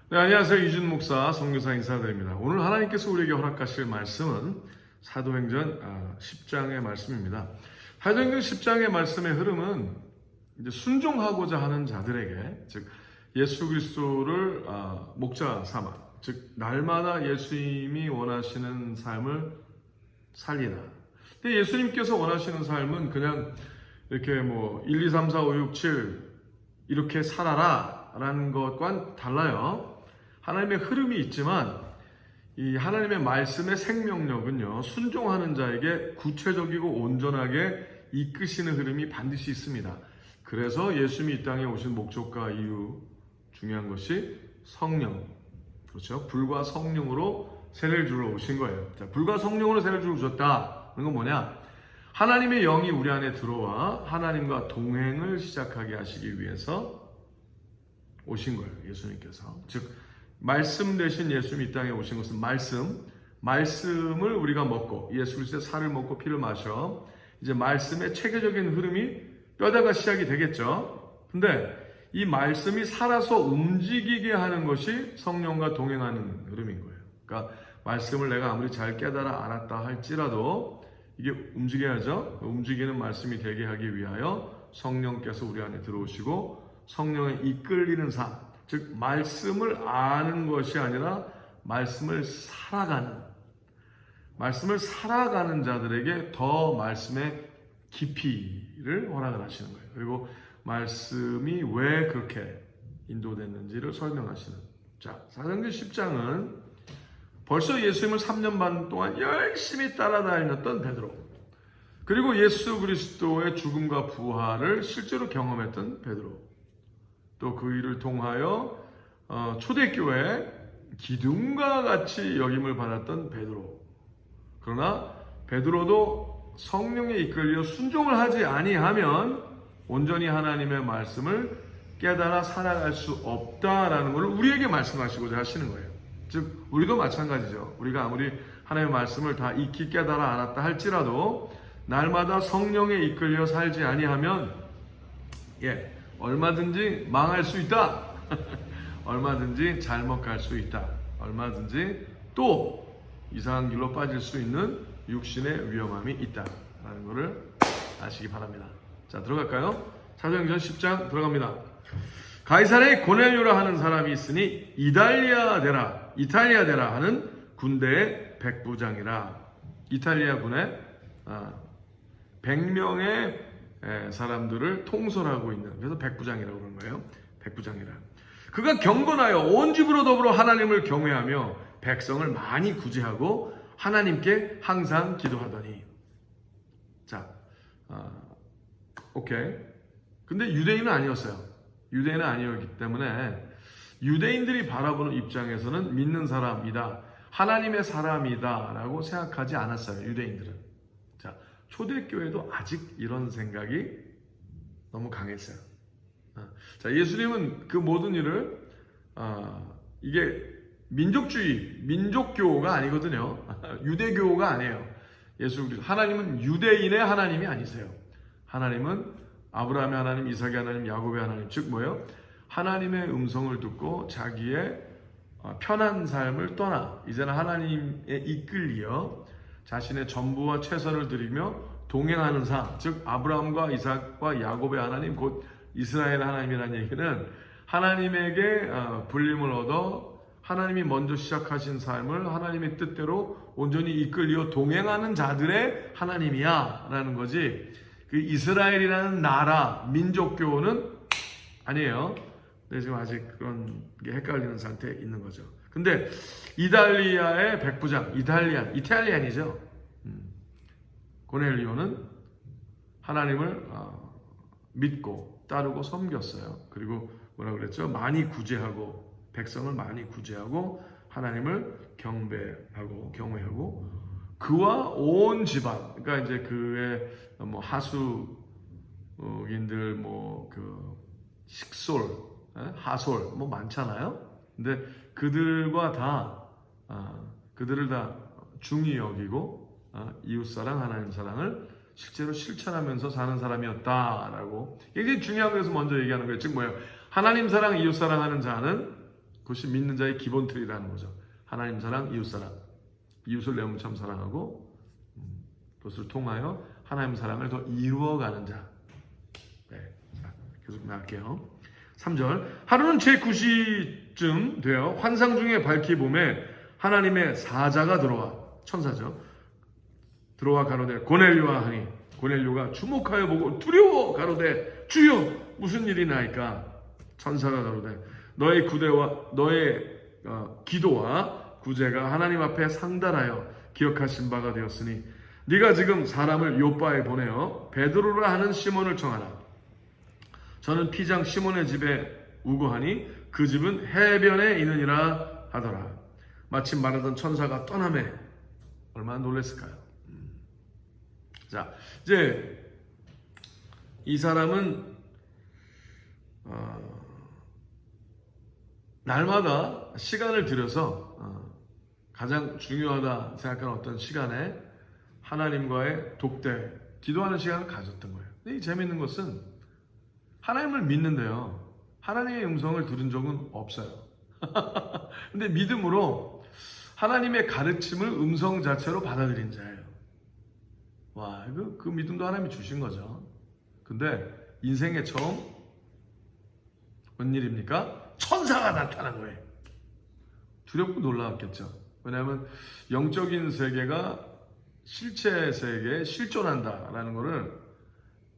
네, 안녕하세요. 이준 목사, 선교사 인사드립니다. 오늘 하나님께서 우리에게 허락하실 말씀은 사도행전 10장의 말씀입니다. 사도행전 10장의 말씀의 흐름은 이제 순종하고자 하는 자들에게, 즉 예수 그리스도를 목자 삼아, 즉 날마다 예수님이 원하시는 삶을 살리라. 근데 예수님께서 원하시는 삶은 그냥 이렇게 1, 2, 3, 4, 5, 6, 7 이렇게 살아라 라는 것과는 달라요. 하나님의 흐름이 있지만 이 하나님의 말씀의 생명력은요, 순종하는 자에게 구체적이고 온전하게 이끄시는 흐름이 반드시 있습니다. 그래서 예수님이 이 땅에 오신 목적과 이유, 중요한 것이 성령, 그렇죠? 불과 성령으로 세례를 주러 오신 거예요. 자, 불과 성령으로 세례를 주러 오셨다는 건 뭐냐? 하나님의 영이 우리 안에 들어와 하나님과 동행을 시작하게 하시기 위해서 오신 거예요. 예수님께서. 즉 말씀 대신 예수님이 이 땅에 오신 것은 말씀을 우리가 먹고 예수 그리스도의 살을 먹고 피를 마셔 이제 말씀의 체계적인 흐름이 뼈다가 시작이 되겠죠. 근데 이 말씀이 살아서 움직이게 하는 것이 성령과 동행하는 흐름인 거예요. 그러니까 말씀을 내가 아무리 잘 깨달아 알았다 할지라도 이게 움직여야죠. 움직이는 말씀이 되게 하기 위하여 성령께서 우리 안에 들어오시고 성령에 이끌리는 삶, 즉 말씀을 아는 것이 아니라 말씀을 살아가는 자들에게 더 말씀의 깊이를 허락을 하시는 거예요. 그리고 말씀이 왜 그렇게 인도됐는지를 설명하시는. 자, 사도행전 10장은 벌써 예수님을 3년 반 동안 열심히 따라다녔던 베드로, 그리고 예수 그리스도의 죽음과 부활을 실제로 경험했던 베드로, 또 그 일을 통하여 초대교회 기둥과 같이 여김을 받았던 베드로. 그러나 베드로도 성령에 이끌려 순종을 하지 아니하면 온전히 하나님의 말씀을 깨달아 살아갈 수 없다라는 것을 우리에게 말씀하시고자 하시는 거예요. 즉 우리도 마찬가지죠. 우리가 아무리 하나님의 말씀을 다 익히 깨달아 알았다 할지라도 날마다 성령에 이끌려 살지 아니하면 얼마든지 망할 수 있다. 얼마든지 잘못 갈 수 있다. 얼마든지 또 이상한 길로 빠질 수 있는 육신의 위험함이 있다라는 것을 아시기 바랍니다. 자, 들어갈까요? 사도행전 10장 들어갑니다. 가이사랴에 고넬료라 하는 사람이 있으니 이탈리아 데라 하는 군대의 백부장이라. 이탈리아 군의 100명의 사람들을 통솔하고 있는, 그래서 백부장이라고 그러는 거예요. 백부장이라. 그가 경건하여 온 집으로 더불어 하나님을 경외하며 백성을 많이 구제하고 하나님께 항상 기도하더니. 자, 오케이. 근데 유대인은 아니었어요. 유대인은 아니었기 때문에 유대인들이 바라보는 입장에서는 믿는 사람이다, 하나님의 사람이다 라고 생각하지 않았어요. 유대인들은. 자, 초대교회도 아직 이런 생각이 너무 강했어요. 자, 예수님은 그 모든 일을 이게 민족교가 아니거든요. 유대교가 아니에요. 예수 그리스도 하나님은 유대인의 하나님이 아니세요. 하나님은 아브라함의 하나님, 이삭의 하나님, 야곱의 하나님, 즉 뭐예요? 하나님의 음성을 듣고 자기의 편한 삶을 떠나 이제는 하나님에 이끌려 자신의 전부와 최선을 들이며 동행하는 삶, 즉 아브라함과 이삭과 야곱의 하나님, 곧 이스라엘 하나님이라는 얘기는 하나님에게 불림을 얻어 하나님이 먼저 시작하신 삶을 하나님의 뜻대로 온전히 이끌려 동행하는 자들의 하나님이야 라는 거지, 그 이스라엘이라는 나라, 민족교는 아니에요. 근데 지금 아직 그런 게 헷갈리는 상태에 있는 거죠. 근데 이탈리아의 백부장, 이탈리안이죠. 고넬리오는 하나님을 믿고 따르고 섬겼어요. 그리고 뭐라 그랬죠? 많이 구제하고, 백성을 많이 구제하고 하나님을 경배하고 경외하고 그와 온 집안, 그러니까 이제 그의 하수인들, 식솔, 하솔 많잖아요. 근데 그들과 그들을 다 중히 여기고 이웃사랑, 하나님 사랑을 실제로 실천하면서 사는 사람이었다라고 굉장히 중요한 것에서 먼저 얘기하는 거예요. 즉 뭐예요? 하나님 사랑, 이웃 사랑하는 자는 그것이 믿는 자의 기본 틀이라는 거죠. 하나님 사랑, 이웃 사랑. 이웃을 내 몸처럼 사랑하고 그것을 통하여 하나님 사랑을 더 이루어가는 자. 네. 자, 계속 나갈게요. 3절. 하루는 제9시쯤 되어 환상 중에 밝히 봄에 하나님의 사자가 들어와, 천사죠. 들어와 가로되 고넬료와 하니, 고넬료가 주목하여 보고 두려워 가로되 주여 무슨 일이 나이까. 천사가 가로되 너의 기도와 구제가 하나님 앞에 상달하여 기억하신 바가 되었으니 네가 지금 사람을 요바에 보내어 베드로라 하는 시몬을 청하라. 저는 피장 시몬의 집에 우거하니 그 집은 해변에 있느니라 하더라. 마침 말하던 천사가 떠나매 얼마나 놀랐을까요? 자, 이제 이 사람은 날마다 시간을 들여서 가장 중요하다 생각하는 어떤 시간에 하나님과의 독대, 기도하는 시간을 가졌던 거예요. 근데 이 재미있는 것은 하나님을 믿는데요, 하나님의 음성을 들은 적은 없어요. 근데 믿음으로 하나님의 가르침을 음성 자체로 받아들인 자예요. 와, 그 믿음도 하나님이 주신 거죠. 근데 인생의 처음 뭔 일입니까? 천사가 나타난 거예요. 두렵고 놀라웠겠죠. 왜냐하면 영적인 세계가 실체 세계에 실존한다라는 것을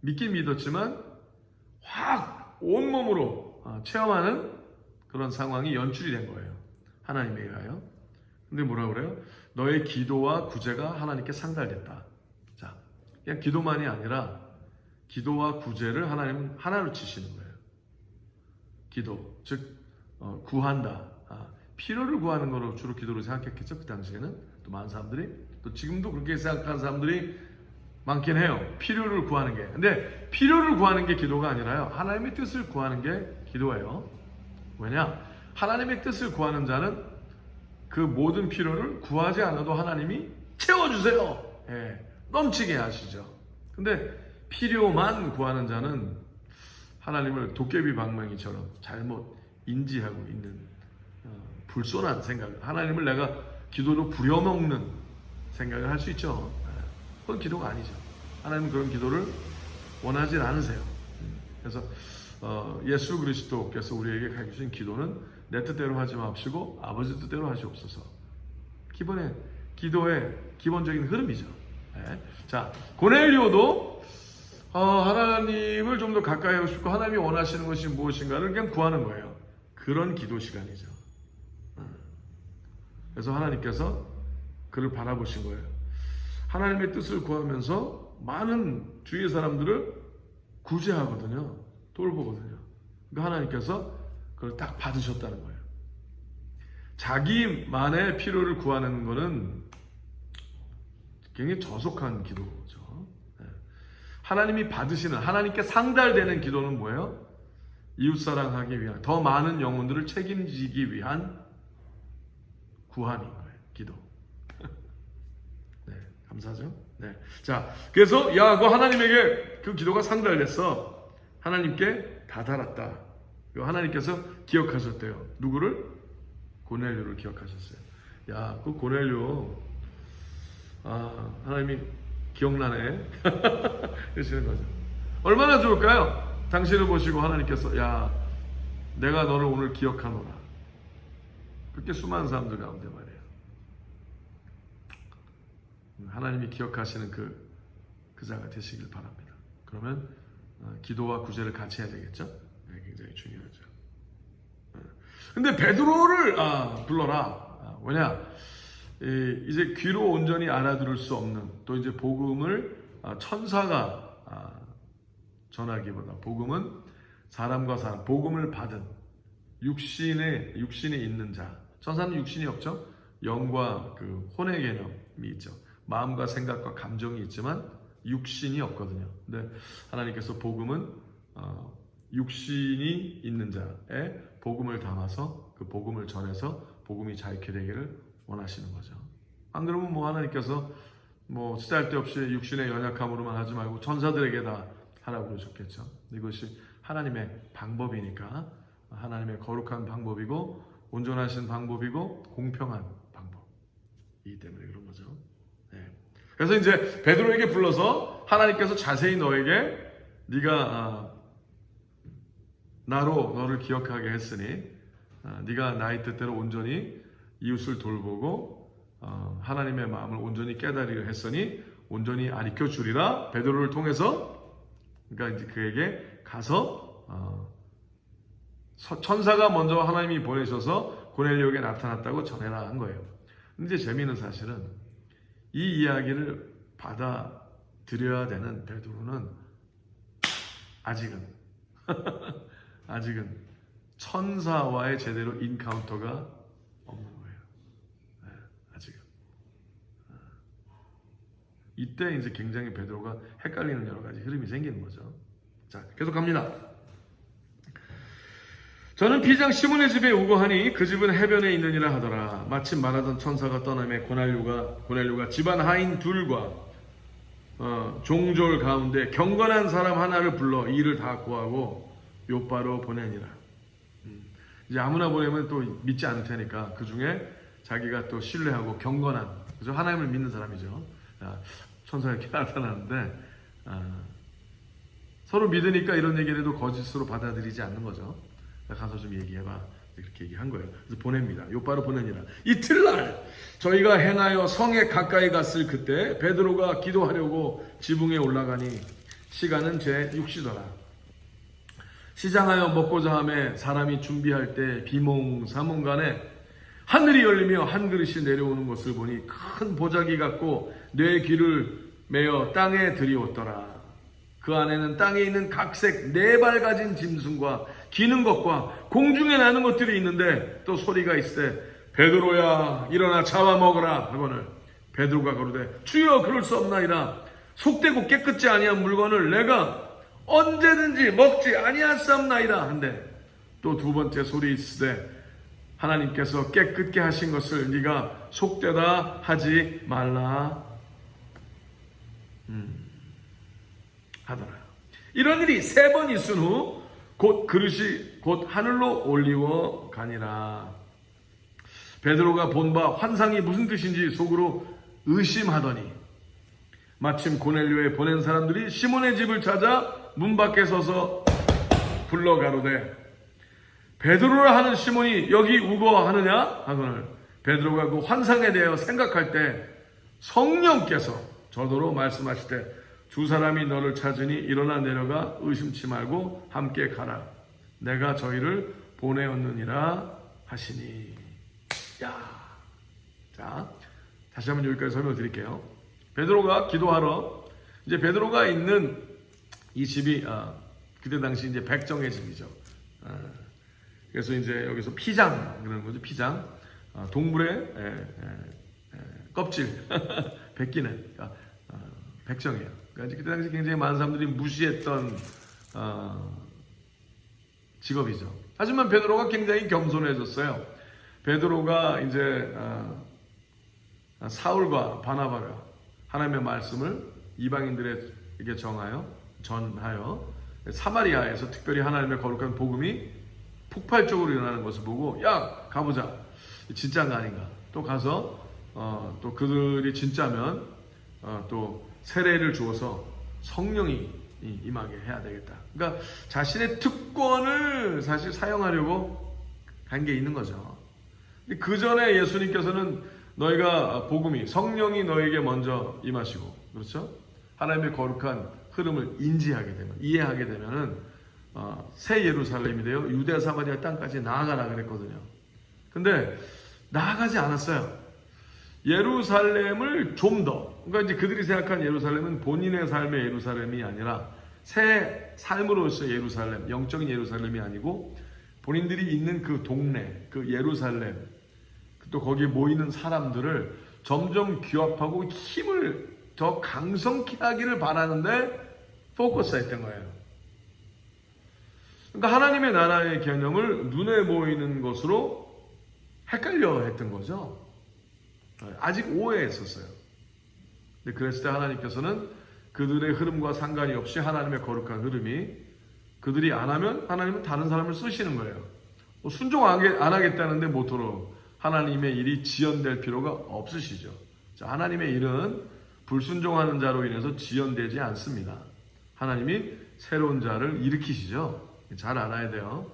믿긴 믿었지만 확 온몸으로 체험하는 그런 상황이 연출이 된 거예요. 하나님에 의하여. 근데 뭐라 그래요? 너의 기도와 구제가 하나님께 상달됐다. 자, 그냥 기도만이 아니라 기도와 구제를 하나님은 하나로 치시는 거예요. 기도, 즉 구한다. 필요를 구하는 거로 주로 기도를 생각했겠죠. 그 당시에는 또 많은 사람들이, 또 지금도 그렇게 생각하는 사람들이 많긴 해요. 필요를 구하는 게. 근데 필요를 구하는 게 기도가 아니라요, 하나님의 뜻을 구하는 게 기도예요. 왜냐? 하나님의 뜻을 구하는 자는 그 모든 필요를 구하지 않아도 하나님이 채워주세요. 예, 넘치게 하시죠. 근데 필요만 구하는 자는 하나님을 도깨비 방망이처럼 잘못 인지하고 있는 불손한 생각, 하나님을 내가 기도로 부려먹는 생각을 할 수 있죠. 그건 기도가 아니죠. 하나님은 그런 기도를 원하지 않으세요. 그래서 예수 그리스도께서 우리에게 가르치신 기도는 내 뜻대로 하지 마시고 아버지 뜻대로 하시옵소서. 기도의 기본적인 흐름이죠. 네. 자, 고넬료도 하나님을 좀 더 가까이 하고 싶고 하나님이 원하시는 것이 무엇인가를 그냥 구하는 거예요. 그런 기도 시간이죠. 그래서 하나님께서 그를 바라보신 거예요. 하나님의 뜻을 구하면서 많은 주위의 사람들을 구제하거든요. 돌보거든요. 그러니까 하나님께서 그걸 딱 받으셨다는 거예요. 자기만의 필요를 구하는 것은 굉장히 저속한 기도죠. 하나님이 받으시는, 하나님께 상달되는 기도는 뭐예요? 이웃사랑하기 위한, 더 많은 영혼들을 책임지기 위한 구함인 거예요. 기도. 네, 감사하죠? 네. 자, 그래서 그 하나님에게 그 기도가 상달됐어. 하나님께 다다랐다. 하나님께서 기억하셨대요. 누구를? 고넬료를 기억하셨어요. 그 고넬료, 하나님이 기억나네. 그러시는 거죠. 얼마나 좋을까요? 당신을 보시고 하나님께서 내가 너를 오늘 기억하노라. 그렇게 수많은 사람들 가운데 말이에요. 하나님이 기억하시는 그 자가 되시길 바랍니다. 그러면 기도와 구제를 같이 해야 되겠죠? 네, 굉장히 중요하죠. 근데 베드로를 불러라. 왜냐? 이제 귀로 온전히 알아들을 수 없는, 또 이제 복음을 천사가 전하기보다 복음은 사람과 사람, 복음을 받은 육신이 있는 자. 천사는 육신이 없죠. 영과 그 혼의 개념이 있죠. 마음과 생각과 감정이 있지만 육신이 없거든요. 근데 하나님께서 복음은 육신이 있는 자의 복음을 담아서 그 복음을 전해서 복음이 자유케 되기를 원하시는 거죠. 안 그러면 하나님께서 쓰잘데없이 육신의 연약함으로만 하지 말고 천사들에게 다 하라고 그러셨겠죠. 이것이 하나님의 방법이니까, 하나님의 거룩한 방법이고 온전하신 방법이고 공평한 방법이기 때문에 그런 거죠. 네. 그래서 이제 베드로에게 불러서 하나님께서 자세히 너에게 네가 나로 너를 기억하게 했으니 네가 나의 뜻대로 온전히 이웃을 돌보고 하나님의 마음을 온전히 깨달으려 했으니 온전히 가르쳐 주리라. 베드로를 통해서 그러니까 이제 그에게 가서 천사가 먼저 하나님이 보내셔서 고넬료에게 나타났다고 전해라 한 거예요. 근데 재미있는 사실은 이 이야기를 받아들여야 되는 베드로는 아직은 천사와의 제대로 인카운터가 없는 거예요. 네, 아직은. 이때 이제 굉장히 베드로가 헷갈리는 여러 가지 흐름이 생기는 거죠. 자, 계속 갑니다. 저는 피장 시몬의 집에 오고 하니 그 집은 해변에 있느니라 하더라. 마침 말하던 천사가 떠나매 고넬료가 집안 하인 둘과 종졸 가운데 경건한 사람 하나를 불러 이 일을 다 고하고 요바로 보내니라. 이제 아무나 보내면 또 믿지 않을 테니까 그 중에 자기가 또 신뢰하고 경건한, 그죠? 하나님을 믿는 사람이죠. 천사가 이렇게 나타나는데 서로 믿으니까 이런 얘기를 해도 거짓으로 받아들이지 않는 거죠. 가서 좀 얘기해봐. 이렇게 얘기한 거예요. 그래서 보냅니다. 요바로 보내니라. 이틀날 저희가 행하여 성에 가까이 갔을 그때 베드로가 기도하려고 지붕에 올라가니 시간은 제 6시더라. 시장하여 먹고자 하며 사람이 준비할 때 비몽사몽간에 하늘이 열리며 한 그릇이 내려오는 것을 보니 큰 보자기 같고 뇌 귀를 메어 땅에 들이웠더라. 그 안에는 땅에 있는 각색 4발 가진 짐승과 기는 것과 공중에 나는 것들이 있는데 또 소리가 있으되 베드로야 일어나 잡아먹으라 하거늘 베드로가 가로되 주여 그럴 수 없나이다. 속되고 깨끗지 아니한 물건을 내가 언제든지 먹지 아니하사옵나이다 한데 또 두 번째 소리 있으되 하나님께서 깨끗게 하신 것을 네가 속되다 하지 말라 하더라. 이런 일이 3번 있은 후 곧 그릇이 곧 하늘로 올리워 가니라. 베드로가 본 바 환상이 무슨 뜻인지 속으로 의심하더니 마침 고넬료에 보낸 사람들이 시몬의 집을 찾아 문 밖에 서서 불러 가로되 베드로라 하는 시몬이 여기 우거 하느냐 하거늘 베드로가 그 환상에 대하여 생각할 때 성령께서 저더러 말씀하시되 두 사람이 너를 찾으니 일어나 내려가 의심치 말고 함께 가라. 내가 저희를 보내었느니라 하시니. 자, 다시 한번 여기까지 설명드릴게요. 베드로가 기도하러 이제 베드로가 있는 이 집이 그때 당시 이제 백정의 집이죠. 그래서 이제 여기서 피장 그러는 거죠. 피장 동물의 껍질 벗기는 백정이에요. 그러니까 그때 당시 굉장히 많은 사람들이 무시했던 직업이죠. 하지만 베드로가 굉장히 겸손해졌어요. 베드로가 이제 사울과 바나바가 하나님의 말씀을 이방인들에게 전하여 사마리아에서 특별히 하나님의 거룩한 복음이 폭발적으로 일어나는 것을 보고 야 가보자 진짜가 아닌가 또 가서 또 그들이 진짜면 또 세례를 주어서 성령이 임하게 해야 되겠다. 그러니까 자신의 특권을 사실 사용하려고 간 게 있는 거죠. 그 전에 예수님께서는 너희가 복음이 성령이 너에게 먼저 임하시고 그렇죠? 하나님의 거룩한 흐름을 인지하게 되면 이해하게 되면은 새 예루살렘이 되어 유대 사마리아 땅까지 나아가라 그랬거든요. 근데 나아가지 않았어요. 예루살렘을 좀 더, 그러니까 이제 그들이 생각한 예루살렘은 본인의 삶의 예루살렘이 아니라 새 삶으로서의 예루살렘, 영적인 예루살렘이 아니고 본인들이 있는 그 동네, 그 예루살렘, 또 거기에 모이는 사람들을 점점 규합하고 힘을 더 강성케 하기를 바라는데 포커스했던 거예요. 그러니까 하나님의 나라의 개념을 눈에 보이는 것으로 헷갈려 했던 거죠. 아직 오해했었어요. 근데 그랬을 때 하나님께서는 그들의 흐름과 상관이 없이 하나님의 거룩한 흐름이 그들이 안 하면 하나님은 다른 사람을 쓰시는 거예요. 순종 안 하겠다는데 모토로 하나님의 일이 지연될 필요가 없으시죠. 자, 하나님의 일은 불순종하는 자로 인해서 지연되지 않습니다. 하나님이 새로운 자를 일으키시죠. 잘 알아야 돼요.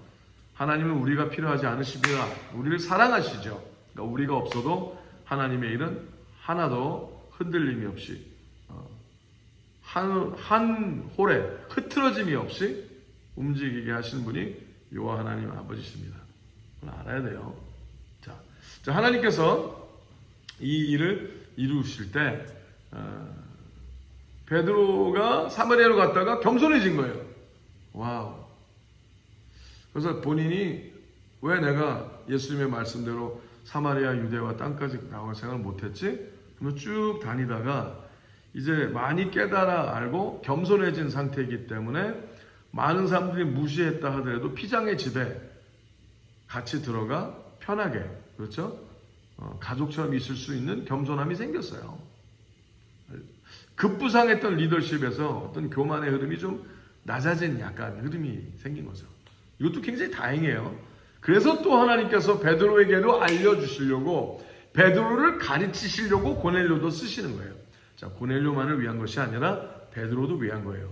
하나님은 우리가 필요하지 않으십니다. 우리를 사랑하시죠. 그러니까 우리가 없어도 하나님의 일은 하나도 흔들림이 없이 한 홀에 흐트러짐이 없이 움직이게 하시는 분이 여호와 하나님 아버지십니다. 알아야 돼요. 자, 하나님께서 이 일을 이루실 때 베드로가 사마리아로 갔다가 겸손해진 거예요. 와우. 그래서 본인이 왜 내가 예수님의 말씀대로 사마리아, 유대와 땅까지 나올 생각을 못했지? 그러면 쭉 다니다가 이제 많이 깨달아 알고 겸손해진 상태이기 때문에 많은 사람들이 무시했다 하더라도 피장의 집에 같이 들어가 편하게, 그렇죠? 가족처럼 있을 수 있는 겸손함이 생겼어요. 급부상했던 리더십에서 어떤 교만의 흐름이 좀 낮아진 약간 흐름이 생긴 거죠. 이것도 굉장히 다행이에요. 그래서 또 하나님께서 베드로에게도 알려주시려고 베드로를 가르치시려고 고넬료도 쓰시는 거예요. 자, 고넬료만을 위한 것이 아니라 베드로도 위한 거예요.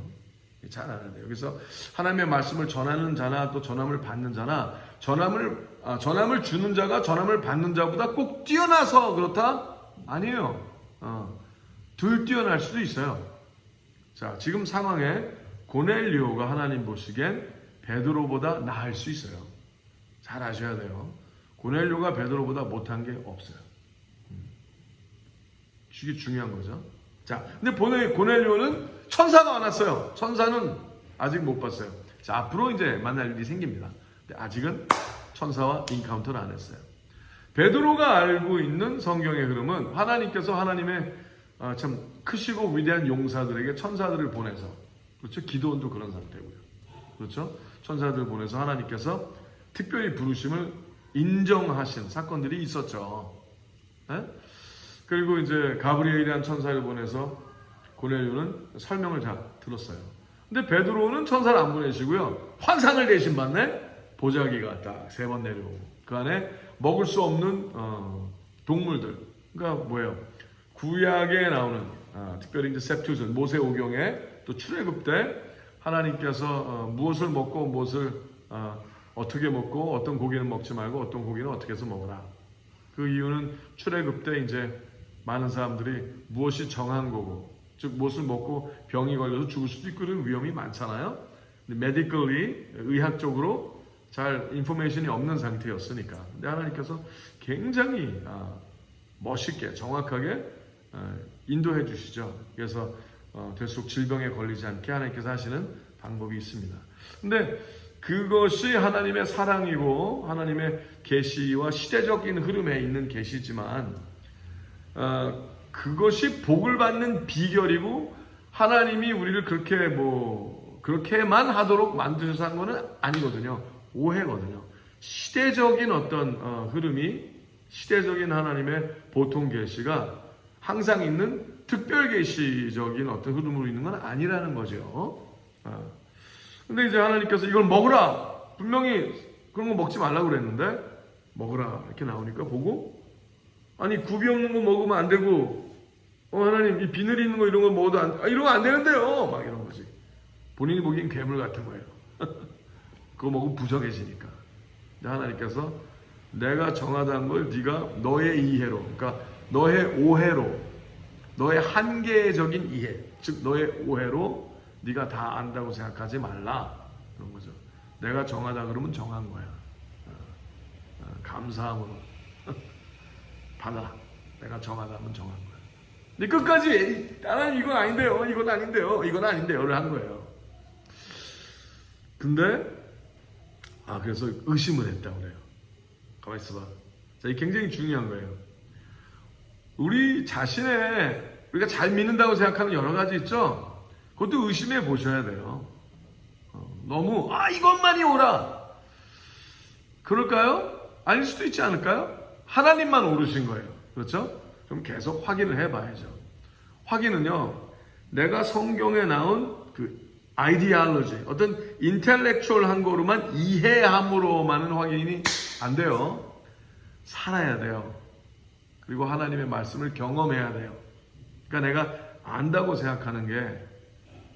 잘 알아야 돼요. 그래서 하나님의 말씀을 전하는 자나 또 전함을 받는 자나 전함을 주는 자가 전함을 받는 자보다 꼭 뛰어나서 그렇다? 아니에요. 덜 뛰어날 수도 있어요. 자, 지금 상황에 고넬료가 하나님 보시기엔 베드로보다 나을 수 있어요. 잘 아셔야 돼요. 고넬료가 베드로보다 못한 게 없어요. 이게 중요한 거죠. 자, 근데 고넬료는 천사가 왔어요. 천사는 아직 못 봤어요. 자, 앞으로 이제 만날 일이 생깁니다. 근데 아직은 천사와 인카운터를 안 했어요. 베드로가 알고 있는 성경의 흐름은 하나님께서 하나님의 참 크시고 위대한 용사들에게 천사들을 보내서, 그렇죠? 기도원도 그런 상태고요. 그렇죠? 천사들을 보내서 하나님께서 특별히 부르심을 인정하신 사건들이 있었죠. 네? 그리고 이제 가브리엘이라는 천사를 보내서 고넬료는 설명을 잘 들었어요. 근데 베드로는 천사를 안 보내시고요. 환상을 대신 받네? 보자기가 딱 3번 내려오고 그 안에 먹을 수 없는 동물들. 그러니까 뭐예요? 구약에 나오는 특별히 이제 셉투슨 모세오경에 또 출애굽 때 하나님께서 무엇을 먹고 무엇을 어떻게 먹고 어떤 고기는 먹지 말고 어떤 고기는 어떻게 해서 먹어라. 그 이유는 출애굽 때 이제 많은 사람들이 무엇이 정한 거고, 즉 무엇을 먹고 병이 걸려서 죽을 수도 있고 그런 위험이 많잖아요. 메디컬리 의학적으로 잘 인포메이션이 없는 상태였으니까. 근데 하나님께서 굉장히 멋있게 정확하게 인도해 주시죠. 그래서 될수록 질병에 걸리지 않게 하나님께서 하시는 방법이 있습니다. 근데 그것이 하나님의 사랑이고 하나님의 계시와 시대적인 흐름에 있는 계시지만 그것이 복을 받는 비결이고 하나님이 우리를 그렇게만 하도록 만드셔서 한 거는 아니거든요. 오해거든요. 시대적인 어떤 흐름이 시대적인 하나님의 보통 계시가 항상 있는 특별 계시적인 어떤 흐름으로 있는 건 아니라는 거죠. 근데 이제 하나님께서 이걸 먹으라. 분명히 그런 거 먹지 말라고 그랬는데 먹으라 이렇게 나오니까 보고 아니 굽이 없는 거 먹으면 안 되고 하나님 이 비늘이 있는 거 이런 거 먹어도 이런 거 안 되는데요. 막 이런 거지. 본인이 보기엔 괴물 같은 거예요. 그거 먹으면 부정해지니까. 근데 하나님께서 내가 정하다는 걸 네가 너의 이해로, 그러니까 너의 오해로, 너의 한계적인 이해, 즉 너의 오해로 네가 다 안다고 생각하지 말라. 그런 거죠. 내가 정하다 그러면 정한 거야. 감사함으로 받아. 내가 정하다 하면 정한 거야. 근데 끝까지 하나님 이건 아닌데요. 이건 아닌데요. 이건 아닌데요를 한 거예요. 근데 그래서 의심을 했다고 그래요. 가만히 있어봐. 자, 이게 굉장히 중요한 거예요. 우리 자신의 우리가 잘 믿는다고 생각하는 여러 가지 있죠? 그것도 의심해 보셔야 돼요. 너무 이것만이 오라. 그럴까요? 아닐 수도 있지 않을까요? 하나님만 오르신 거예요. 그렇죠? 그럼 계속 확인을 해봐야죠. 확인은요, 내가 성경에 나온 그 아이디올로지, 어떤 인텔렉츄얼한 거로만 이해함으로만은 확인이 안 돼요. 살아야 돼요. 그리고 하나님의 말씀을 경험해야 돼요. 그러니까 내가 안다고 생각하는 게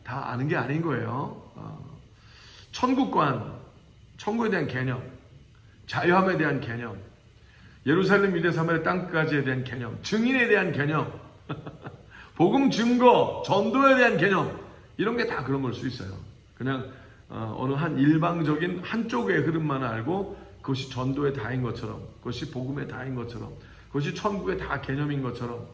다 아는 게 아닌 거예요. 천국관, 천국에 대한 개념, 자유함에 대한 개념, 예루살렘 유대 사마리아 땅까지에 대한 개념, 증인에 대한 개념, 복음 증거, 전도에 대한 개념, 이런 게 다 그런 걸 수 있어요. 그냥 어느 한 일방적인 한쪽의 흐름만 알고 그것이 전도의 다인 것처럼, 그것이 복음의 다인 것처럼, 그것이 천국의 다 개념인 것처럼,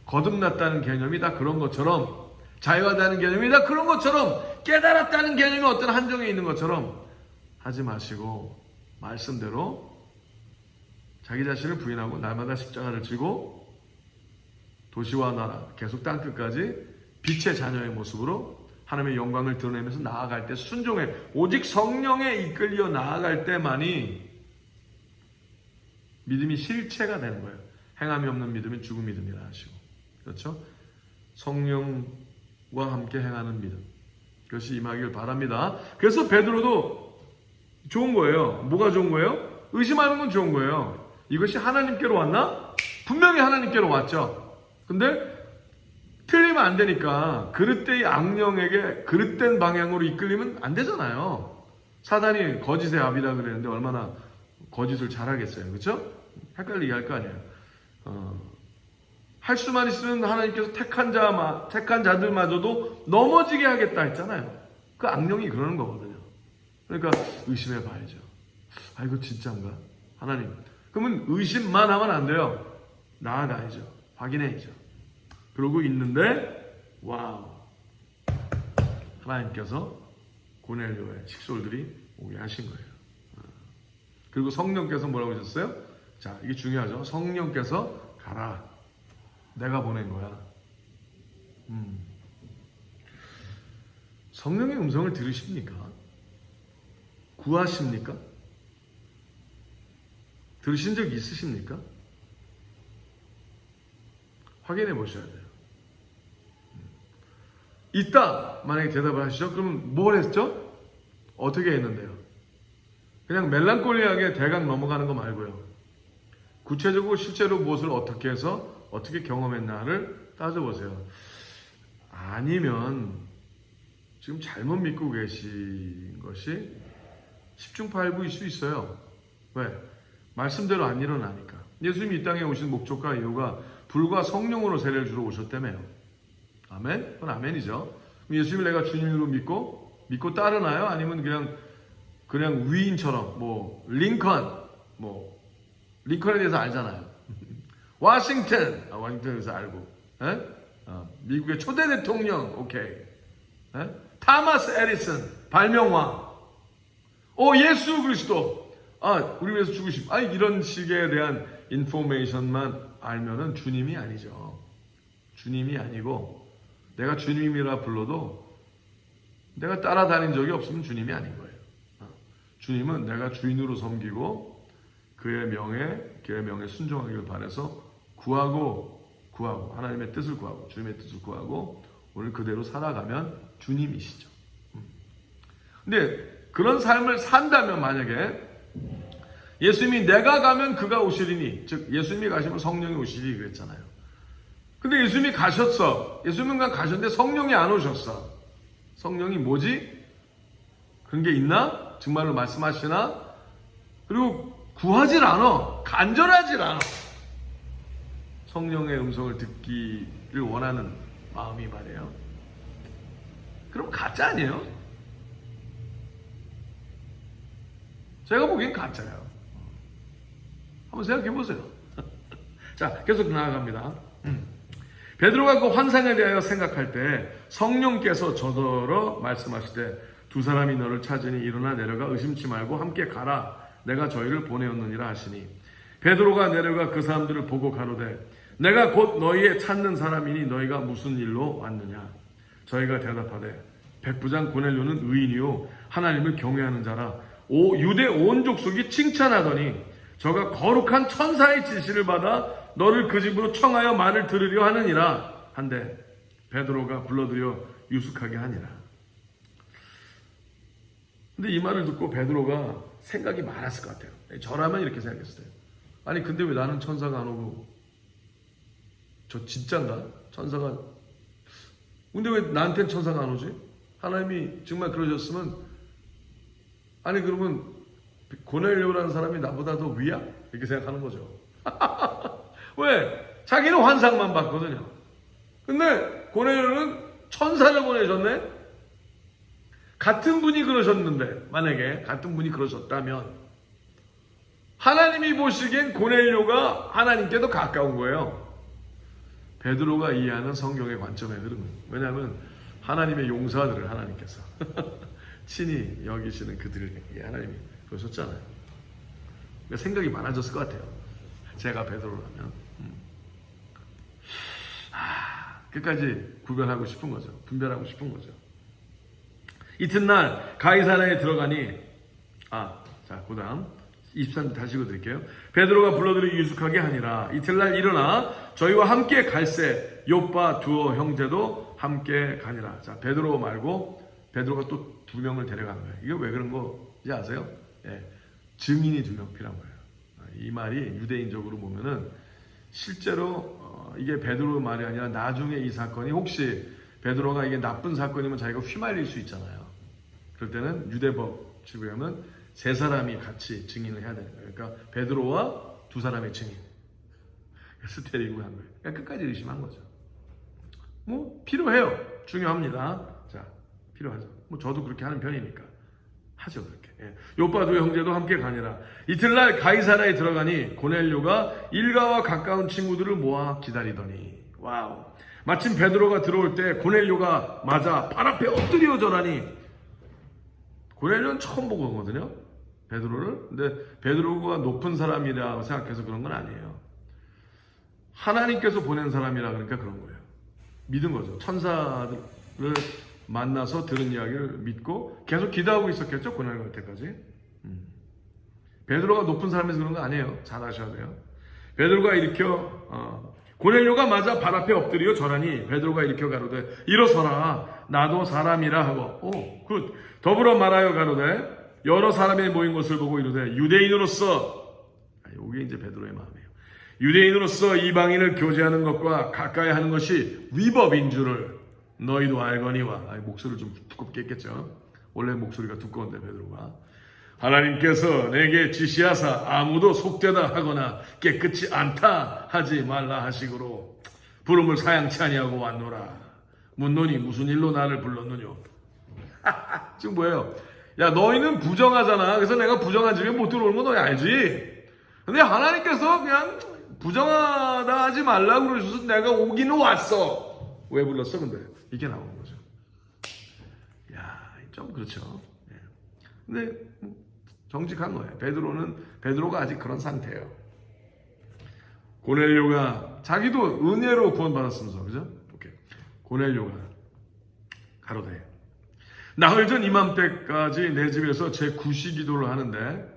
거듭났다는 개념이 다 그런 것처럼, 자유하다는 개념이 다 그런 것처럼, 깨달았다는 개념이 어떤 한정에 있는 것처럼 하지 마시고 말씀대로 자기 자신을 부인하고 날마다 십자가를 지고 도시와 나라, 계속 땅끝까지 빛의 자녀의 모습으로 하나님의 영광을 드러내면서 나아갈 때 순종해, 오직 성령에 이끌려 나아갈 때만이 믿음이 실체가 되는 거예요. 행함이 없는 믿음은 죽은 믿음이라 하시고, 그렇죠? 성령과 함께 행하는 믿음, 그것이 임하길 바랍니다. 그래서 베드로도 좋은 거예요. 뭐가 좋은 거예요? 의심하는 건 좋은 거예요. 이것이 하나님께로 왔나? 분명히 하나님께로 왔죠. 근데 틀리면 안 되니까 그릇된 악령에게 그릇된 방향으로 이끌리면 안 되잖아요. 사단이 거짓의 아비라 그랬는데 얼마나 거짓을 잘하겠어요. 그렇죠? 헷갈리게 할 거 아니에요. 할 수만 있으면 하나님께서 택한 자들마저도 넘어지게 하겠다 했잖아요. 그 악령이 그러는 거거든요. 그러니까 의심해 봐야죠. 아, 이거 진짜인가? 하나님. 그러면 의심만 하면 안 돼요. 나아가야죠. 확인해야죠. 그러고 있는데 와우, 하나님께서 고넬료의 식솔들이 오게 하신 거예요. 그리고 성령께서 뭐라고 하셨어요? 자, 이게 중요하죠. 성령께서 가라, 내가 보낸 거야. 성령의 음성을 들으십니까? 구하십니까? 들으신 적 있으십니까? 확인해 보셔야 돼요. 있다! 만약에 대답을 하시죠? 그러면 뭘 했죠? 어떻게 했는데요? 그냥 멜랑콜리하게 대강 넘어가는 거 말고요. 구체적으로 실제로 무엇을 어떻게 해서 어떻게 경험했나를 따져보세요. 아니면 지금 잘못 믿고 계신 것이 10중 8구일 수 있어요. 왜? 말씀대로 안 일어나니까. 예수님이 이 땅에 오신 목적과 이유가 불과 성령으로 세례를 주러 오셨다며요. 아멘? 그건 아멘이죠. 예수님을 내가 주님으로 믿고 따르나요? 아니면 그냥 위인처럼, 링컨에 대해서 알잖아요. 워싱턴에 대해서 알고, 미국의 초대 대통령, 오케이. 타마스 에디슨, 발명왕. 예수 그리스도. 우리 위해서 죽으심. 이런 식에 대한 인포메이션만 알면은 주님이 아니죠. 주님이 아니고, 내가 주님이라 불러도 내가 따라다닌 적이 없으면 주님이 아닌 거예요. 주님은 내가 주인으로 섬기고 그의 명에 순종하기를 바라서 구하고 하나님의 뜻을 구하고 주님의 뜻을 구하고 오늘 그대로 살아가면 주님이시죠. 근데 그런 삶을 산다면, 만약에 예수님이 내가 가면 그가 오시리니, 즉 예수님이 가시면 성령이 오시리 그랬잖아요. 근데 예수님이 가셨어. 예수님은 가셨는데 성령이 안 오셨어. 성령이 뭐지? 그런 게 있나? 정말로 말씀하시나? 그리고 구하질 않아. 간절하질 않아. 성령의 음성을 듣기를 원하는 마음이 말이에요. 그럼 가짜 아니에요? 제가 보기엔 가짜예요. 한번 생각해 보세요. 자, 계속 나아갑니다. 베드로가 그 환상에 대하여 생각할 때 성령께서 저더러 말씀하시되 두 사람이 너를 찾으니 일어나 내려가 의심치 말고 함께 가라. 내가 저희를 보내었느니라 하시니, 베드로가 내려가 그 사람들을 보고 가로되 내가 곧 너희의 찾는 사람이니 너희가 무슨 일로 왔느냐. 저희가 대답하되 백부장 고넬료는 의인이요 하나님을 경외하는 자라 유대 온 족속이 칭찬하더니 저가 거룩한 천사의 지시를 받아 너를 그 집으로 청하여 말을 들으려 하느니라 한데 베드로가 불러들여 유숙하게 하니라. 근데 이 말을 듣고 베드로가 생각이 많았을 것 같아요. 저라면 이렇게 생각했어요. 아니 근데 왜 나는 천사가 안 오고 저 진짠가? 천사가 근데 왜 나한텐 천사가 안 오지? 하나님이 정말 그러셨으면 아니 그러면 고넬료라는 사람이 나보다 더 위야? 이렇게 생각하는 거죠. 왜? 자기는 환상만 봤거든요. 근데 고넬료는 천사를 보내셨네? 같은 분이 그러셨는데 만약에 같은 분이 그러셨다면 하나님이 보시기엔 고넬료가 하나님께 더 가까운 거예요. 베드로가 이해하는 성경의 관점의 흐름은 왜냐하면 하나님의 용사들을 하나님께서 친히 여기시는 그들에게 하나님이 그러셨잖아요. 그러니까 생각이 많아졌을 것 같아요. 제가 베드로라면 끝까지 구별하고 싶은 거죠. 분별하고 싶은 거죠. 이튿날 가이사랴에 들어가니 그 다음 23절 다시 읽어드릴게요. 베드로가 불러들이 유숙하게 하니라. 이튿날 일어나 저희와 함께 갈새 요빠 두어 형제도 함께 가니라. 자, 베드로 말고 베드로가 또 두 명을 데려간 거예요. 이게 왜 그런 거지 아세요? 예, 증인이 두 명 필요한 거예요. 이 말이 유대인적으로 보면은 실제로 이게 베드로 말이 아니라 나중에 이 사건이 혹시 베드로가 이게 나쁜 사건이면 자기가 휘말릴 수 있잖아요. 그럴 때는 유대법 지구에는 세 사람이 같이 증인을 해야 되는 거예요. 그러니까 베드로와 두 사람의 증인. 그래서 데리고 간 거예요. 그러니까 끝까지 의심한 거죠. 뭐 필요해요. 중요합니다. 자, 필요하죠. 뭐 저도 그렇게 하는 편이니까 하죠 그렇게. 예. 요빠 두 형제도 함께 가니라. 이튿날 가이사랴에 들어가니 고넬료가 일가와 가까운 친구들을 모아 기다리더니 와우. 마침 베드로가 들어올 때 고넬료가 맞아 발 앞에 엎드려 절하니 고넬료는 처음 보고 오거든요. 베드로를. 근데 베드로가 높은 사람이라고 생각해서 그런 건 아니에요. 하나님께서 보낸 사람이라 그러니까 그런 거예요. 믿은 거죠. 천사들을 만나서 들은 이야기를 믿고 계속 기도하고 있었겠죠. 고넬료 갈 때까지. 베드로가 높은 사람에서 그런 거 아니에요. 잘 아셔야 돼요. 베드로가 일으켜 고넬료가 맞아 발 앞에 엎드려 절하니 베드로가 일으켜 가로되 일어서라 나도 사람이라 하고 더불어 말하여 가로되 여러 사람이 모인 것을 보고 이르되 유대인으로서 이게 이제 베드로의 마음이에요. 유대인으로서 이방인을 교제하는 것과 가까이 하는 것이 위법인 줄을 너희도 알거니와. 목소리를 좀 두껍게 했겠죠. 원래 목소리가 두꺼운데 베드로가 하나님께서 내게 지시하사 아무도 속되다 하거나 깨끗이 않다 하지 말라 하시고로 부름을 사양치 아니하고 왔노라. 묻노니 무슨 일로 나를 불렀느뇨. 지금 뭐예요? 야 너희는 부정하잖아. 그래서 내가 부정한 집에 못 들어오는 거 너희 알지? 근데 하나님께서 그냥 부정하다 하지 말라고 그러셔서 내가 오기는 왔어. 왜 불렀어 근데? 이게 나오는 거죠. 야, 좀 그렇죠. 예. 근데 정직한 거예요. 베드로가 아직 그런 상태예요. 고넬료가 자기도 은혜로 구원받았으면서 그죠? 오케이. 고넬료가 가로되 나흘 전 이맘때까지 내 집에서 제 구시기도를 하는데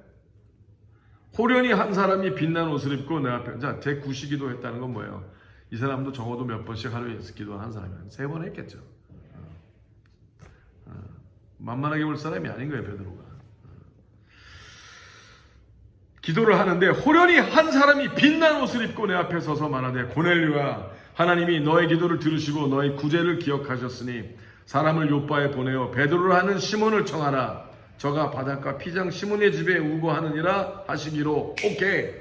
호련히 한 사람이 빛난 옷을 입고 내 앞에 제 구시기도 했다는 건 뭐예요? 이 사람도 적어도 몇 번씩 하루에 기도한 사람이면 3번 했겠죠. 만만하게 볼 사람이 아닌 거예요, 베드로가. 기도를 하는데 호련히 한 사람이 빛난 옷을 입고 내 앞에 서서 말하되 고넬료야 하나님이 너의 기도를 들으시고 너의 구제를 기억하셨으니 사람을 요빠에 보내어 베드로를 하는 시몬을 청하라. 저가 바닷가 피장 시몬의 집에 우거하느니라 하시기로. 오케이.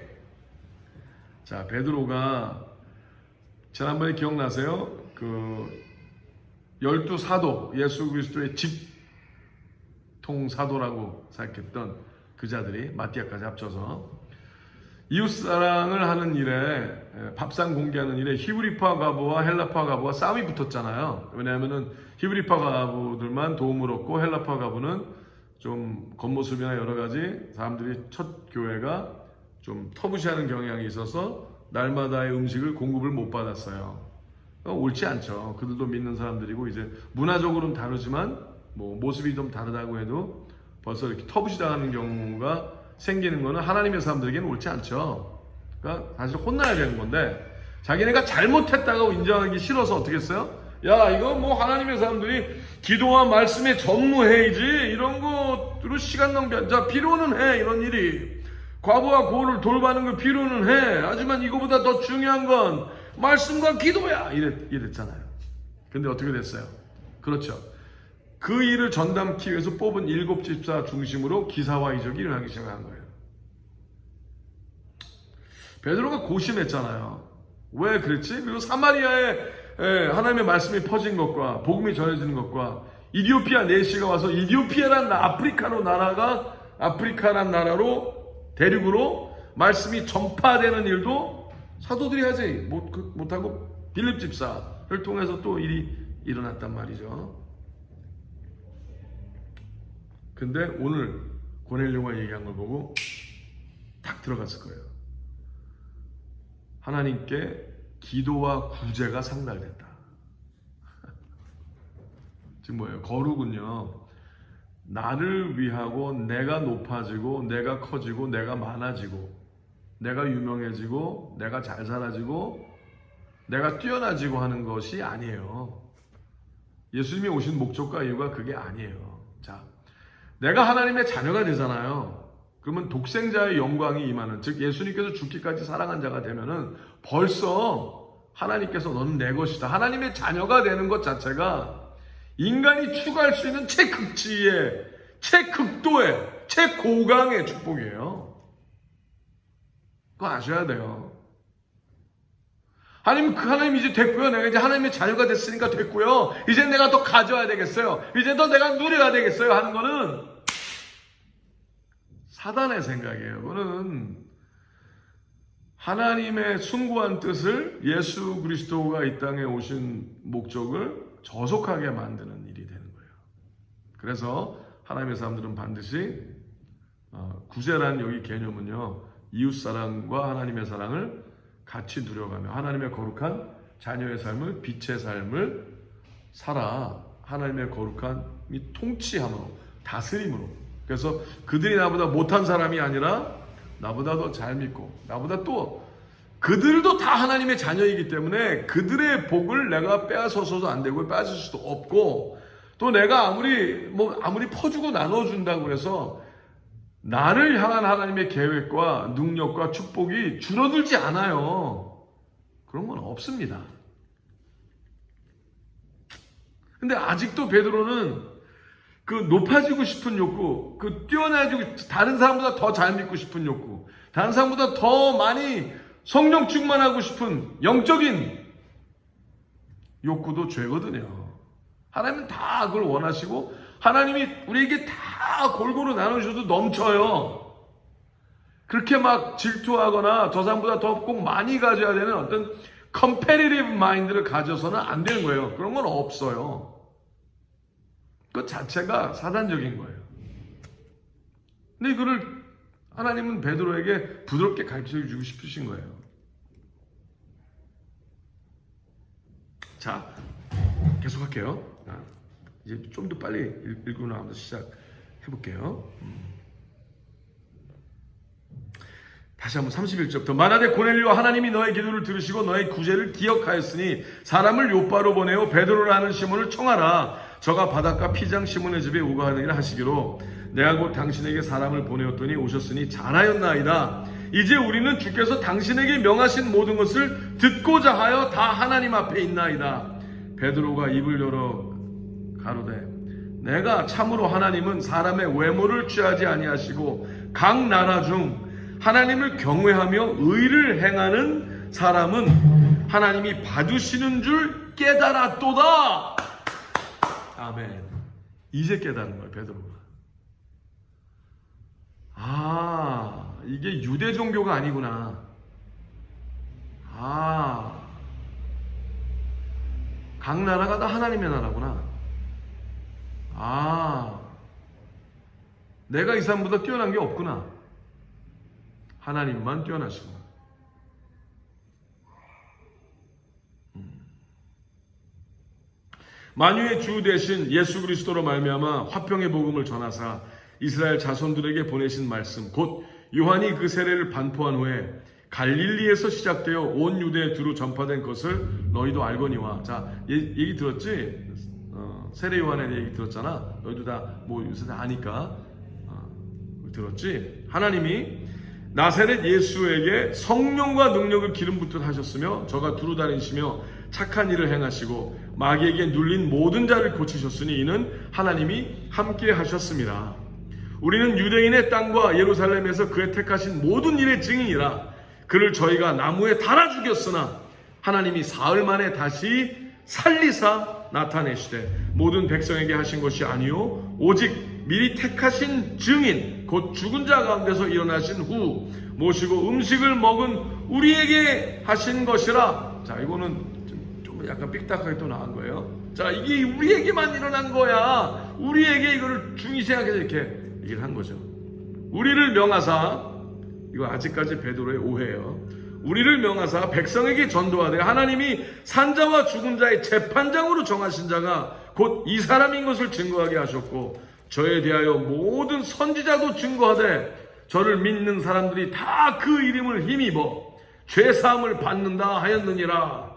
자, 베드로가 지난번에 기억나세요? 그 12사도 예수 그리스도의 직통사도라고 생각했던 그 자들이 마띠아까지 합쳐서 이웃사랑을 하는 일에 밥상 공개하는 일에 히브리파 가부와 헬라파 가부와 싸움이 붙었잖아요. 왜냐하면 히브리파 가부들만 도움을 얻고 헬라파 가부는 좀 겉모습이나 여러 가지 사람들이 첫 교회가 좀 터부시하는 경향이 있어서 날마다의 음식을 공급을 못 받았어요. 옳지 않죠. 그들도 믿는 사람들이고 이제 문화적으로는 다르지만 뭐 모습이 좀 다르다고 해도 벌써 이렇게 터부시당하는 경우가 생기는 거는 하나님의 사람들에게는 옳지 않죠. 그러니까 사실 혼나야 되는 건데 자기네가 잘못했다고 인정하기 싫어서 어떻게 했어요? 야, 이거 뭐 하나님의 사람들이 기도와 말씀에 전무해야지. 이런 것으로 시간 낭비. 자, 필요는 해. 이런 일이. 과부와 고를 돌보는 거 필요는 해. 하지만 이거보다 더 중요한 건 말씀과 기도야. 이랬잖아요. 근데 어떻게 됐어요? 그렇죠. 그 일을 전담기 위해서 뽑은 7 집사 중심으로 기사와 이적이 일어나기 시작한 거예요. 베드로가 고심했잖아요. 왜 그랬지? 그리고 사마리아에 하나님의 말씀이 퍼진 것과 복음이 전해지는 것과 이디오피아 내시가 와서 이디오피아란 아프리카란 나라로 대륙으로 말씀이 전파되는 일도 사도들이 하지 못하고 빌립 집사를 통해서 또 일이 일어났단 말이죠. 근데 오늘 고넬료가 얘기한 걸 보고 딱 들어갔을 거예요. 하나님께 기도와 구제가 상달됐다. 지금 뭐예요? 거룩은요, 나를 위하고 내가 높아지고 내가 커지고 내가 많아지고 내가 유명해지고 내가 잘 살아지고 내가 뛰어나지고 하는 것이 아니에요. 예수님이 오신 목적과 이유가 그게 아니에요. 자, 내가 하나님의 자녀가 되잖아요. 그러면 독생자의 영광이 임하는, 즉 예수님께서 죽기까지 사랑한 자가 되면은 벌써 하나님께서 너는 내 것이다, 하나님의 자녀가 되는 것 자체가 인간이 추구할 수 있는 최극치의, 최극도의, 최고강의 축복이에요. 그거 아셔야 돼요. 하나님 이제 됐고요. 내가 이제 하나님의 자녀가 됐으니까 됐고요. 이제 내가 더 가져야 되겠어요. 이제 더 내가 누려야 되겠어요. 하는 거는 사단의 생각이에요. 그거는 하나님의 숭고한 뜻을, 예수 그리스도가 이 땅에 오신 목적을 저속하게 만드는 일이 되는 거예요. 그래서 하나님의 사람들은 반드시 구제라는 여기 개념은요, 이웃사랑과 하나님의 사랑을 같이 누려가며 하나님의 거룩한 자녀의 삶을, 빛의 삶을 살아 하나님의 거룩함이 통치함으로, 다스림으로. 그래서 그들이 나보다 못한 사람이 아니라 나보다 더 잘 믿고, 나보다 또 그들도 다 하나님의 자녀이기 때문에 그들의 복을 내가 빼앗아서도 안 되고 빼앗을 수도 없고, 또 내가 아무리 퍼주고 나눠준다고 해서 나를 향한 하나님의 계획과 능력과 축복이 줄어들지 않아요. 그런 건 없습니다. 근데 아직도 베드로는 그 높아지고 싶은 욕구, 그 뛰어나지고 다른 사람보다 더 잘 믿고 싶은 욕구, 다른 사람보다 더 많이 성령 충만하고 싶은 영적인 욕구도 죄거든요. 하나님은 다 그걸 원하시고 하나님이 우리에게 다 골고루 나누셔도 넘쳐요. 그렇게 막 질투하거나 저 사람보다 더 꼭 많이 가져야 되는 어떤 컴패리티브 마인드를 가져서는 안 되는 거예요. 그런 건 없어요. 그 자체가 사단적인 거예요. 근데 이거를 하나님은 베드로에게 부드럽게 가르쳐주고 싶으신 거예요. 자, 계속할게요. 이제 좀 더 빨리 읽고 나면서 시작해볼게요. 다시 한번 31절부터. 만하되 고넬료와 하나님이 너의 기도를 들으시고 너의 구제를 기억하였으니 사람을 요바로 보내어 베드로라는 시몬을 청하라. 저가 바닷가 피장 시몬의 집에 우거하느니라 하시기로 내가 곧 당신에게 사람을 보내었더니 오셨으니 잘하였나이다. 이제 우리는 주께서 당신에게 명하신 모든 것을 듣고자 하여 다 하나님 앞에 있나이다. 베드로가 입을 열어 가로되 내가 참으로 하나님은 사람의 외모를 취하지 아니하시고 각 나라 중 하나님을 경외하며 의를 행하는 사람은 하나님이 봐주시는 줄 깨달았도다. 아멘. 이제 깨달은 거예요, 베드로가. 이게 유대 종교가 아니구나. 각 나라가 다 하나님의 나라구나. 내가 이 사람보다 뛰어난 게 없구나. 하나님만 뛰어나시구나. 만유의 주 대신 예수 그리스도로 말미암아 화평의 복음을 전하사 이스라엘 자손들에게 보내신 말씀 곧 요한이 그 세례를 반포한 후에 갈릴리에서 시작되어 온 유대에 두루 전파된 것을 너희도 알거니와. 자, 얘기 들었지? 세례 요한의 얘기 들었잖아. 너희도 다 뭐 요새 다 아니까 들었지? 하나님이 나사렛 예수에게 성령과 능력을 기름 붓듯 하셨으며 저가 두루 다니시며 착한 일을 행하시고 마귀에게 눌린 모든 자를 고치셨으니 이는 하나님이 함께 하셨습니다. 우리는 유대인의 땅과 예루살렘에서 그의 택하신 모든 일의 증인이라. 그를 저희가 나무에 달아 죽였으나 하나님이 사흘 만에 다시 살리사 나타내시되 모든 백성에게 하신 것이 아니요 오직 미리 택하신 증인 곧 죽은 자 가운데서 일어나신 후 모시고 음식을 먹은 우리에게 하신 것이라. 자, 이거는 좀 약간 삑딱하게 또 나온 거예요. 자, 이게 우리에게만 일어난 거야. 우리에게 이거를 중히 생각해서 이렇게 얘기를 한 거죠. 우리를 명하사, 이거 아직까지 베드로의 오해예요. 우리를 명하사 백성에게 전도하되 하나님이 산자와 죽은 자의 재판장으로 정하신 자가 곧 이 사람인 것을 증거하게 하셨고 저에 대하여 모든 선지자도 증거하되 저를 믿는 사람들이 다 그 이름을 힘입어 죄사함을 받는다 하였느니라.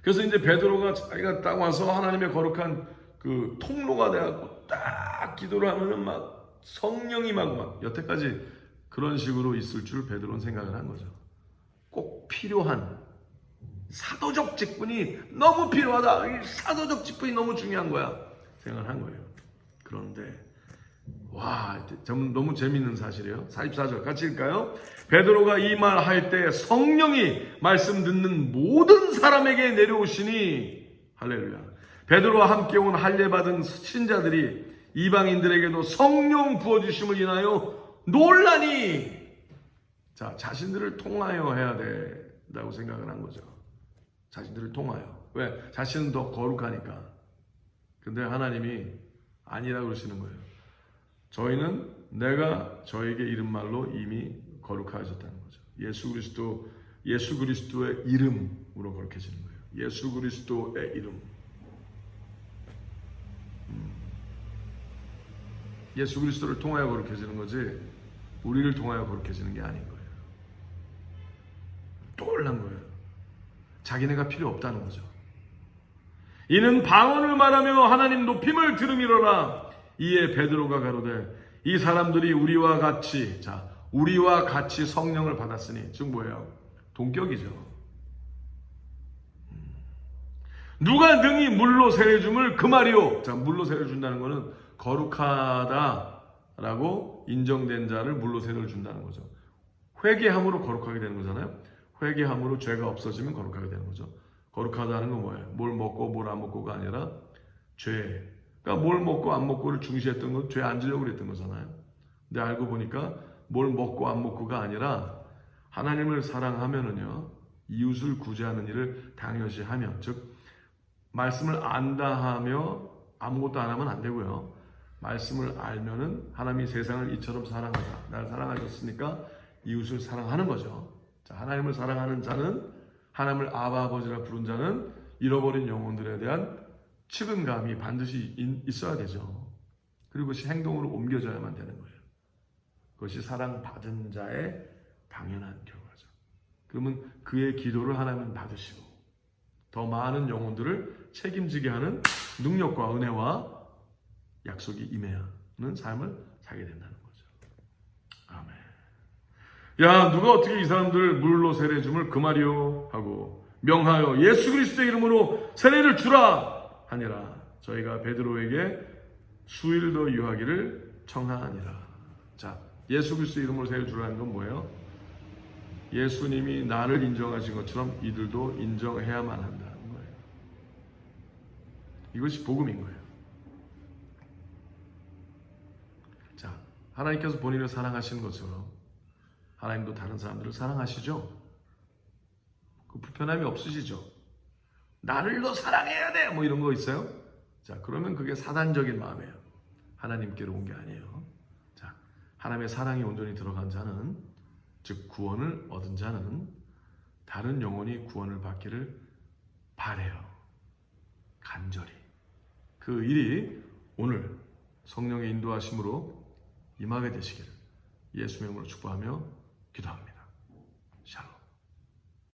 그래서 이제 베드로가 자기가 딱 와서 하나님의 거룩한 그 통로가 돼갖고 딱 기도를 하면은 막 성령이 막 여태까지 그런 식으로 있을 줄 베드로는 생각을 한 거죠. 꼭 필요한 사도적 직분이 너무 필요하다. 이 사도적 직분이 너무 중요한 거야. 생각을 한 거예요. 그런데 와, 너무 재밌는 사실이에요. 44절 같이 읽을까요? 베드로가 이 말 할 때 성령이 말씀 듣는 모든 사람에게 내려오시니 할렐루야. 베드로와 함께 온 할례 받은 신자들이 이방인들에게도 성령 부어주심을 인하여 놀라니. 자, 자신들을 통하여 해야 된다고 생각을 한 거죠. 자신들을 통하여. 왜? 자신은 더 거룩하니까. 근데 하나님이 아니라고 그러시는 거예요. 저희는 내가 저에게 이른 말로 이미 거룩하셨다는 거죠. 예수 그리스도의 이름으로 거룩해지는 거예요. 예수 그리스도의 이름. 예수 그리스도를 통하여 거룩해지는 거지 우리를 통하여 거룩해지는 게 아닌 거예요. 또 올란 거예요. 자기네가 필요 없다는 거죠. 이는 방언을 말하며 하나님 높임을 들음이로라. 이에 베드로가 가로되 이 사람들이 우리와 같이 성령을 받았으니 즉 뭐예요? 동격이죠. 누가 능히 물로 세례 줌을 금하리요. 자, 물로 세례 준다는 거는 거룩하다라고 인정된 자를 물로 세례를 준다는 거죠. 회개함으로 거룩하게 되는 거잖아요. 회개함으로 죄가 없어지면 거룩하게 되는 거죠. 거룩하다는 건 뭐예요? 뭘 먹고 뭘 안 먹고가 아니라 죄. 그러니까 뭘 먹고 안 먹고를 중시했던 건 죄 안 지려고 그랬던 거잖아요. 근데 알고 보니까 뭘 먹고 안 먹고가 아니라 하나님을 사랑하면은요, 이웃을 구제하는 일을 당연시 하며, 즉 말씀을 안다 하며 아무것도 안 하면 안 되고요. 말씀을 알면은 하나님이 세상을 이처럼 사랑하다. 나를 사랑하셨으니까 이웃을 사랑하는 거죠. 자, 하나님을 사랑하는 자는, 하나님을 아바 아버지라 부른 자는 잃어버린 영혼들에 대한 측은감이 반드시 있어야 되죠. 그리고 그것이 행동으로 옮겨져야만 되는 거예요. 그것이 사랑받은 자의 당연한 결과죠. 그러면 그의 기도를 하나님은 받으시고 더 많은 영혼들을 책임지게 하는 능력과 은혜와 약속이 임해하는 삶을 살게 된다는 거죠. 아멘. 야, 누가 어떻게 이 사람들 물로 세례 줌을 금하리요 하고 명하여 예수 그리스도의 이름으로 세례를 주라 하니라. 저희가 베드로에게 수일 더 유하기를 청하니라. 자, 예수 그리스도의 이름으로 세례를 주라는 건 뭐예요? 예수님이 나를 인정하신 것처럼 이들도 인정해야만 한다는 거예요. 이것이 복음인 거예요. 자, 하나님께서 본인을 사랑하시는 것처럼 하나님도 다른 사람들을 사랑하시죠? 그 불편함이 없으시죠? 나를 더 사랑해야 돼! 뭐 이런 거 있어요? 자, 그러면 그게 사단적인 마음이에요. 하나님께로 온 게 아니에요. 자, 하나님의 사랑이 온전히 들어간 자는, 즉 구원을 얻은 자는 다른 영혼이 구원을 받기를 바라요. 간절히. 그 일이 오늘 성령의 인도하심으로 임하게 되시기를 예수 이름으로 축복하며 기도합니다.